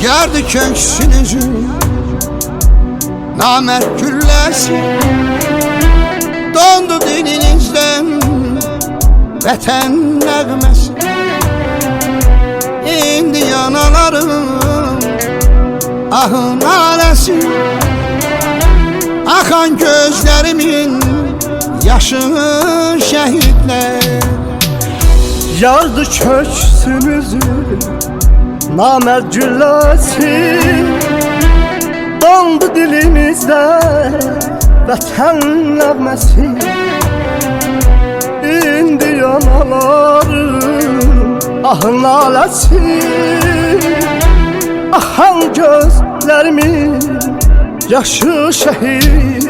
Yardı köksünüzü namert gülləsi, dondu dilinizden vətən nəğməsi. İndi yanalarım ahın aləsi, akan gözlerimin yaşı şehitler. Yardı köksünüzü namert gülləsi, dondu dilimizdə vətən nəğməsi. İndi yanalarım ahın aləsi, ahan gözlərimin yaşı şəhid.